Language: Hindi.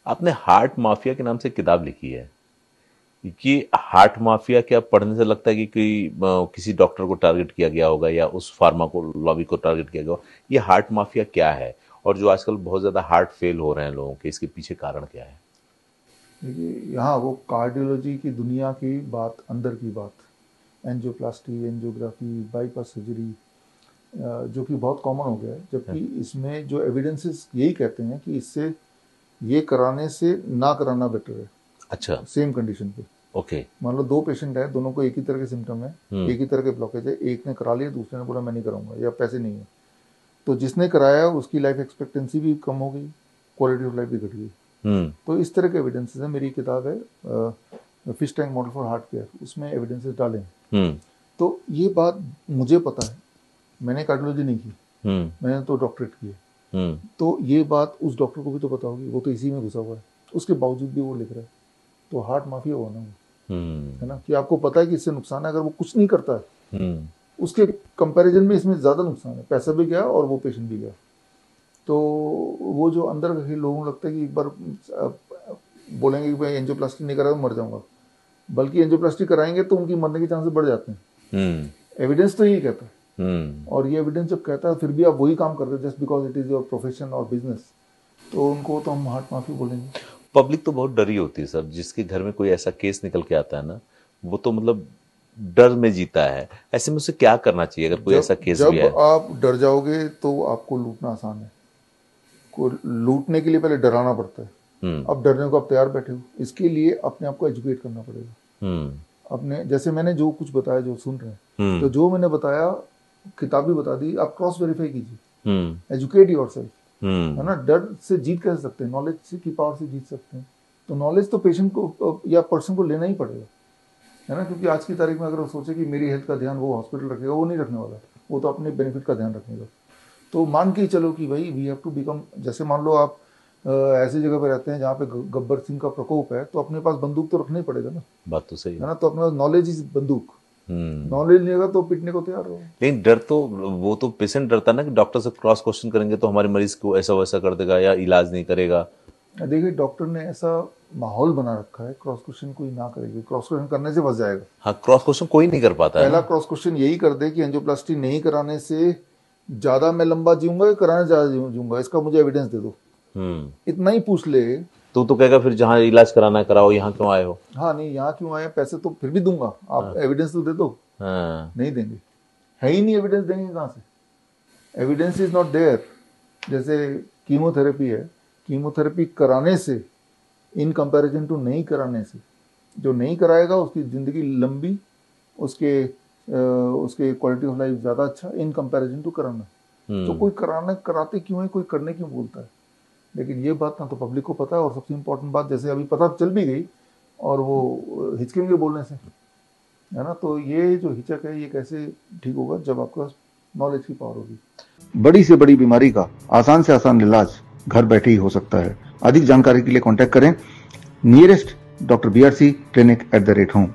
आपने हार्ट माफिया के नाम से किताब लिखी है। ये हार्ट माफिया क्या पढ़ने से लगता है कि किसी डॉक्टर को टारगेट किया गया होगा या उस फार्मा को लॉबी को टारगेट किया गया होगा। ये हार्ट माफिया क्या है और जो आजकल बहुत ज्यादा हार्ट फेल हो रहे हैं लोगों के, इसके पीछे कारण क्या है? देखिए, यहाँ वो कार्डियोलॉजी की दुनिया की बात, अंदर की बात, एंजियोप्लास्टी, एंजियोग्राफी, बाईपास सर्जरी, जो कि बहुत कॉमन हो गया है, जबकि इसमें जो एविडेंसेस यही कहते हैं कि इससे ये कराने से ना कराना बेटर है। अच्छा। सेम कंडीशन पे ओके। मान लो दो पेशेंट है, दोनों को एक ही तरह के सिम्टम है, एक ही तरह के ब्लॉकेज है, एक ने करा लिया, दूसरे ने बोला मैं नहीं कराऊंगा या पैसे नहीं है, तो जिसने कराया उसकी लाइफ एक्सपेक्टेंसी भी कम हो गई, क्वालिटी ऑफ लाइफ भी घट गई। तो इस तरह के एविडेंसेस है। मेरी किताब है fish tank model for heart care, उसमें एविडेंसेस डाले हैं। तो ये बात मुझे पता है, मैंने कार्डियोलॉजी नहीं की, मैंने तो डॉक्टरेट की है, तो ये बात उस डॉक्टर को भी तो पता होगी, वो तो इसी में घुसा हुआ है, उसके बावजूद भी वो लिख रहा है। तो हार्ट माफिया हुआ ना वो, है ना, कि आपको पता है कि इससे नुकसान है, अगर वो कुछ नहीं करता है उसके कंपैरिजन में इसमें ज़्यादा नुकसान है, पैसा भी गया और वो पेशेंट भी गया। तो वो जो अंदर के लोगों को लगता है कि एक बार बोलेंगे कि भाई एंजियोप्लास्टी नहीं करा तो मर जाऊंगा, बल्कि एंजियोप्लास्टी कराएंगे तो उनकी मरने के चांसेस बढ़ जाते हैं। एविडेंस तो यही कहता है, और ये एविडेंस जब कहता है फिर भी आप वही काम करते हो just because it is your profession और बिजनेस, तो उनको तो हम हार्ट माफी बोलेंगे। पब्लिक तो बहुत डरी होती है सर, जिसके घर में कोई ऐसा केस निकल के आता है ना, वो तो मतलब डर में जीता है। ऐसे में उसे क्या करना चाहिए अगर कोई ऐसा केस भी जब है? आप डर जाओगे तो आपको लूटना आसान है। को लूटने के लिए पहले डराना पड़ता है। अब डरने को आप तैयार बैठे हो, इसके लिए अपने आप को एजुकेट करना पड़ेगा। अपने जैसे मैंने जो कुछ बताया, जो सुन रहे हैं, तो जो मैंने बताया किताब भी बता दी, आप क्रॉस वेरीफाई कीजिए, एजुकेट योरसेल्फ, है ना। डर से जीत कैसे सकते हैं? नॉलेज से की पावर से जीत सकते हैं। तो नॉलेज तो पेशेंट को या पर्सन को लेना ही पड़ेगा, है ना, क्योंकि आज की तारीख में अगर वो सोचे कि मेरी हेल्थ का ध्यान वो हॉस्पिटल रखेगा, वो नहीं रखने वाला, वो तो अपने बेनिफिट का ध्यान रखेगा। तो मान के चलो कि भाई वी हैव टू बिकम, जैसे मान लो आप ऐसी जगह पे रहते हैं जहाँ पे गब्बर सिंह का प्रकोप है, तो अपने पास बंदूक तो रखना ही पड़ेगा ना। बात तो सही है ना, तो अपने पास नॉलेज इज बंदूक, नॉलेज नहीं होगा तो पिटने को तैयार हो। लेकिन डर तो वो तो पेशेंट डरता है ना कि डॉक्टर से क्रॉस क्वेश्चन करेंगे तो हमारे मरीज को ऐसा वैसा कर देगा या इलाज नहीं करेगा। देखिए, डॉक्टर ने ऐसा माहौल बना रखा है, क्रॉस क्वेश्चन कोई ना करेगा, क्रॉस क्वेश्चन करने से फंस जाएगा। हाँ, क्रॉस क्वेश्चन कोई नहीं कर पाता है। पहला क्रॉस क्वेश्चन यही कर दे कि एंजियोप्लास्टी नहीं कराने से ज्यादा मैं लंबा जीऊंगा या कराने ज्यादा जीऊंगा, इसका मुझे एविडेंस दे दो। इतना ही पूछ ले तो कहेगा फिर जहाँ इलाज कराना कराओ, यहाँ क्यों आए हो? हाँ, नहीं यहाँ क्यों आए, पैसे तो फिर भी दूंगा, आप एविडेंस तो दे दो। नहीं देंगे, है ही नहीं, एविडेंस देंगे कहाँ से? Evidence is not there. जैसे कीमोथेरेपी है, कीमोथेरेपी कराने से इन कंपैरिजन टू नहीं कराने से, जो नहीं कराएगा उसकी ज़िंदगी लंबी, उसके क्वालिटी ऑफ लाइफ ज़्यादा अच्छा इन कंपैरिजन टू कराना। तो कोई कराते क्यों है, कोई करने क्यों बोलता है? लेकिन ये बात ना तो पब्लिक को पता है, और सबसे इम्पोर्टेंट बात, जैसे अभी पता चल भी गई और वो हिचकेंगे बोलने से, है ना। तो ये जो हिचक है ये कैसे ठीक होगा? जब आपके पास नॉलेज की पावर होगी। बड़ी से बड़ी बीमारी का आसान से आसान इलाज घर बैठे ही हो सकता है। अधिक जानकारी के लिए कॉन्टैक्ट करें नियरेस्ट डॉक्टर BRC clinic@home।